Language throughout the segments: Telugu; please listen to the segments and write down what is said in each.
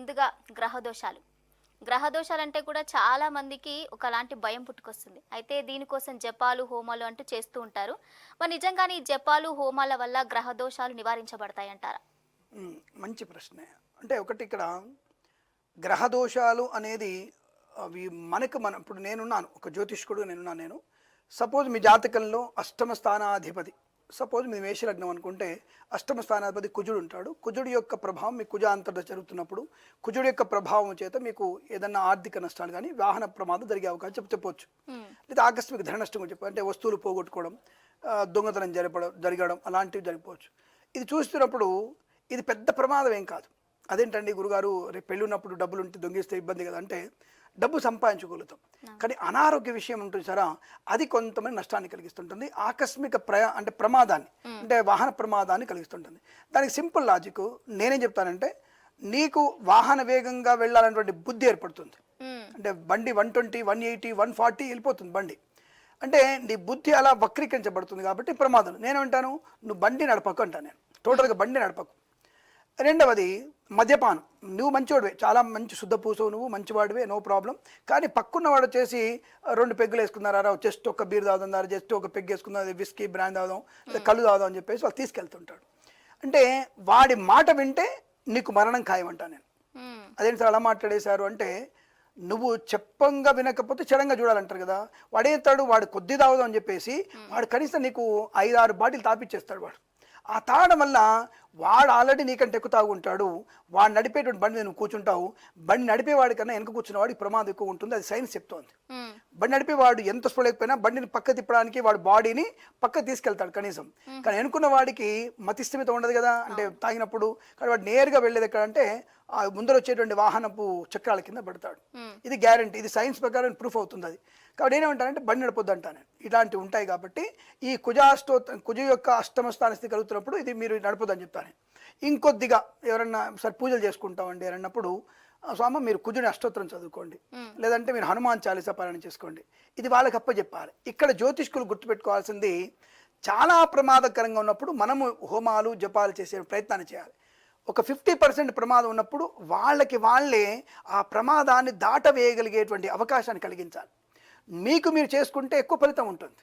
ముందుగా గ్రహదోషాలు. గ్రహదోషాలంటే కూడా చాలా మందికి ఒకలాంటి భయం పుట్టుకొస్తుంది. అయితే దీనికోసం జపాలు, హోమాలు అంటూ చేస్తూ ఉంటారు. మరి నిజంగానే ఈ జపాలు, హోమాల వల్ల గ్రహదోషాలు నివారించబడతాయంటారా? మంచి ప్రశ్నే. అంటే ఒకటి ఇక్కడ గ్రహదోషాలు అనేది అవి ఇప్పుడు నేనున్నాను. ఒక జ్యోతిష్కుడు నేనున్నాను నేను. సపోజ్ మీ జాతకంలో అష్టమ స్థానాధిపతి, సపోజ్ మీ మేషలగ్నం అనుకుంటే అష్టమ స్థానాధిపతి కుజుడు ఉంటాడు. కుజుడు యొక్క ప్రభావం మీ కుజ అంతర్దశ జరుగుతున్నప్పుడు కుజుడు యొక్క ప్రభావం చేత మీకు ఏదన్నా ఆర్థిక నష్టాలు కానీ వాహన ప్రమాదం జరిగే అవకాశం చెప్పవచ్చు. లేదా ఆకస్మిక ధన నష్టం కూడా అంటే వస్తువులు పోగొట్టుకోవడం, దొంగతనం జరగడం అలాంటివి జరిగిపోవచ్చు. ఇది చూస్తున్నప్పుడు ఇది పెద్ద ప్రమాదం ఏం కాదు. అదేంటండి గురుగారు, రేపు పెళ్ళి ఉన్నప్పుడు డబ్బులు ఉంటే దొంగిస్తే ఇబ్బంది కదా అంటే, డబ్బు సంపాదించగలుగుతాం కానీ అనారోగ్య విషయం ఉంటుంది సరా, అది కొంతమంది నష్టాన్ని కలిగిస్తుంటుంది. ఆకస్మిక అంటే ప్రమాదాన్ని, అంటే వాహన ప్రమాదాన్ని కలిగిస్తుంటుంది. దానికి సింపుల్ లాజిక్ నేనేం చెప్తానంటే, నీకు వాహన వేగంగా వెళ్ళాలనేటువంటి బుద్ధి ఏర్పడుతుంది. అంటే బండి 120, 180, 140 వెళ్ళిపోతుంది బండి. అంటే నీ బుద్ధి అలా వక్రీకరించబడుతుంది కాబట్టి ప్రమాదం. నేనేమంటాను, నువ్వు బండి నడపకు అంటాను. నేను టోటల్గా బండి నడపకు. రెండవది మద్యపానం. నువ్వు మంచివాడివే, చాలా మంచి శుద్ధ పూసవు, నువ్వు మంచివాడివే, నో ప్రాబ్లం. కానీ పక్కున్నవాడు వచ్చేసి 2 పెగ్గులు వేసుకున్నారా, జస్ట్ ఒక బీర్ తాగుతుందా, జస్ట్ ఒక పెగ్గు వేసుకున్నారు, విస్కీ బ్రాండ్ తాగుదాం, కళ్ళు తాగుదాం అని చెప్పేసి వాళ్ళు తీసుకెళ్తుంటాడు. అంటే వాడి మాట వింటే నీకు మరణం ఖాయమంటా నేను. అదేంటి సార్ అలా మాట్లాడేశారు అంటే, నువ్వు చెప్పంగా వినకపోతే చెడంగా చూడాలంటారు కదా. వాడేస్తాడు, వాడు కొద్ది తాగుదాం అని చెప్పేసి వాడు కనీసం నీకు 5-6 బాటిల్ తాపిచ్చేస్తాడు. వాడు ఆ తాగడం వల్ల వాడు ఆల్రెడీ నీకంటే ఎక్కువ తాగుంటాడు. వాడు నడిపేటువంటి బండి నువ్వు కూర్చుంటావు. బండి నడిపేవాడి కన్నా వెనక కూర్చున్న వాడికి ప్రమాదం ఎక్కువ ఉంటుంది. అది సైన్స్ చెప్తోంది. బండి నడిపేవాడు ఎంత స్పీడ్ బండిని పక్క తిప్పడానికి వాడు బాడీని పక్క తీసుకెళ్తాడు కనీసం. కానీ వెనుకున్న వాడికి మతిస్థిమితం ఉండదు కదా, అంటే తాగినప్పుడు. కానీ వాడు నేరుగా వెళ్ళేది ఎక్కడంటే ఆ ముందర వచ్చేటువంటి వాహనపు చక్రాల కింద పడతాడు. ఇది గ్యారంటీ, ఇది సైన్స్ ప్రకారం ప్రూఫ్ అవుతుంది. అది కాబట్టి నేనేమంటానంటే బండి నడపొద్దు అంటాను. ఇలాంటివి ఉంటాయి కాబట్టి ఈ కుజ యొక్క అష్టమ స్థాన స్థితి కలుగుతున్నప్పుడు ఇది మీరు నడపొద్దు అని చెప్తాను. ఇంకొద్దిగా ఎవరన్నా సరే పూజలు చేసుకుంటామండి అన్నప్పుడు, స్వామి మీరు కుజుని అష్టోత్తరం చదువుకోండి, లేదంటే మీరు హనుమాన్ చాలీసా పారాయణ చేసుకోండి. ఇది వాళ్ళకి అప్పచెప్పాలి. ఇక్కడ జ్యోతిష్కులు గుర్తుపెట్టుకోవాల్సింది, చాలా ప్రమాదకరంగా ఉన్నప్పుడు మనము హోమాలు జపాలు చేసే ప్రయత్నాన్ని చేయాలి. ఒక 50% ప్రమాదం ఉన్నప్పుడు వాళ్ళకి వాళ్ళే ఆ ప్రమాదాన్ని దాటవేయగలిగేటువంటి అవకాశాన్ని కలిగించాలి. మీకు మీరు చేసుకుంటే ఎక్కువ ఫలితం ఉంటుంది.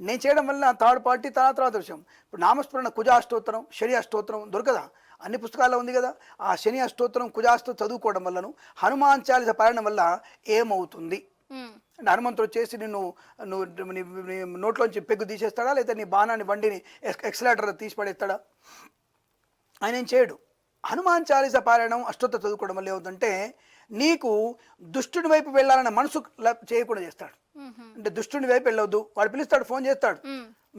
నేను చేయడం వల్ల థర్డ్ పార్టీ తర్వాత విషయం. ఇప్పుడు నామస్మరణ కుజాష్టోత్తరం, శని అష్టోత్తరం దొరకదా? అన్ని పుస్తకాల్లో ఉంది కదా. ఆ శని అష్టోత్తరం, కుజాష్టోత్తరం చదువుకోవడం వల్లను, హనుమాన్ చాలీస పారాయణం వల్ల ఏమవుతుంది అంటే, హనుమంతుడు వచ్చేసి నీ నోట్లోంచి పెగ్గు తీసేస్తాడా, లేదా నీ బాణాన్ని బండిని ఎక్సలేటర్ తీసి పడేస్తాడా? ఆయన ఏం చేయడు. హనుమాన్ చాలీస పారాయణం అష్టోత్తరం చదువుకోవడం వల్ల ఏమవుతుందంటే, నీకు దుష్టుని వైపు వెళ్ళాలన్న మనసు చేయకుండా చేస్తాడు. అంటే దుష్టుని వైపు వెళ్ళవద్దు. వాడు పిలుస్తాడు, ఫోన్ చేస్తాడు,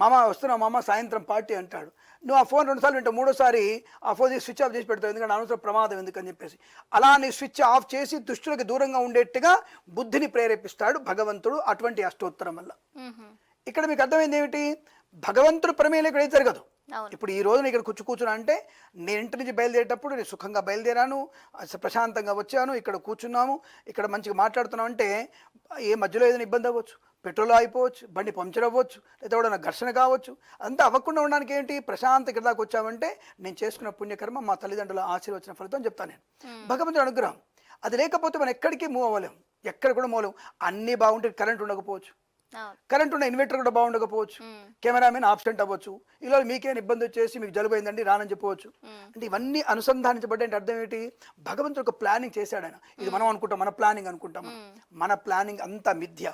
మామ వస్తున్నావు మామ సాయంత్రం పార్టీ అంటాడు. నువ్వు ఆ ఫోన్ 2 సార్లు వింటావు, 3వసారి ఆ ఫోన్ స్విచ్ ఆఫ్ చేసి పెడతావు, ఎందుకంటే అనవసరం ప్రమాదం ఎందుకని చెప్పేసి. అలా నీ స్విచ్ ఆఫ్ చేసి దుష్టులకు దూరంగా ఉండేట్టుగా బుద్ధిని ప్రేరేపిస్తాడు భగవంతుడు అటువంటి అష్టోత్తరం వల్ల. ఇక్కడ మీకు అర్థమైంది ఏమిటి? భగవంతుడు ప్రమేయం ఇక్కడ జరగదు. ఇప్పుడు ఈ రోజు ఇక్కడ కూర్చున్నా అంటే, నేను ఇంటి నుంచి బయలుదేరేటప్పుడు నేను సుఖంగా బయలుదేరాను, ప్రశాంతంగా వచ్చాను, ఇక్కడ కూర్చున్నాము, ఇక్కడ మంచిగా మాట్లాడుతున్నాం అంటే, ఏ మధ్యలో ఏదైనా ఇబ్బంది అవ్వచ్చు, పెట్రోల్ అయిపోవచ్చు, బండి పంక్చర్ అవ్వచ్చు, లేదా కూడా ఘర్షణ కావచ్చు. అంతా అవ్వకుండా ఉండడానికి ఏంటి, ప్రశాంత ఇక్కడ దాకా వచ్చామంటే నేను చేసుకున్న పుణ్యకర్మ, మా తల్లిదండ్రుల ఆశీర్వచన ఫలితం అని చెప్తాను నేను. భగవంతుడు అనుగ్రహం. అది లేకపోతే మనం ఎక్కడికి మూవ్ అవ్వలేము, ఎక్కడ కూడా మూవ్ అవ్వలేము. అన్నీ బాగుంటే కరెంట్ ఉండకపోవచ్చు, కరెంట్ ఉన్న ఇన్వర్టర్ కూడా బాగుండకపోవచ్చు, కెమెరామెన్ ఆబ్సెంట్ అవ్వచ్చు, ఇలా మీకేం ఇబ్బంది వచ్చేసి మీకు జలుబు అయిందండి రానని చెప్పవచ్చు. అంటే ఇవన్నీ అనుసంధానించబడ్డ అర్థం ఏంటి? భగవంతుడు ఒక ప్లానింగ్ చేశాడు ఆయన. ఇది మనం అనుకుంటాం, మన ప్లానింగ్ అనుకుంటాం. మన ప్లానింగ్ అంతా మిథ్య.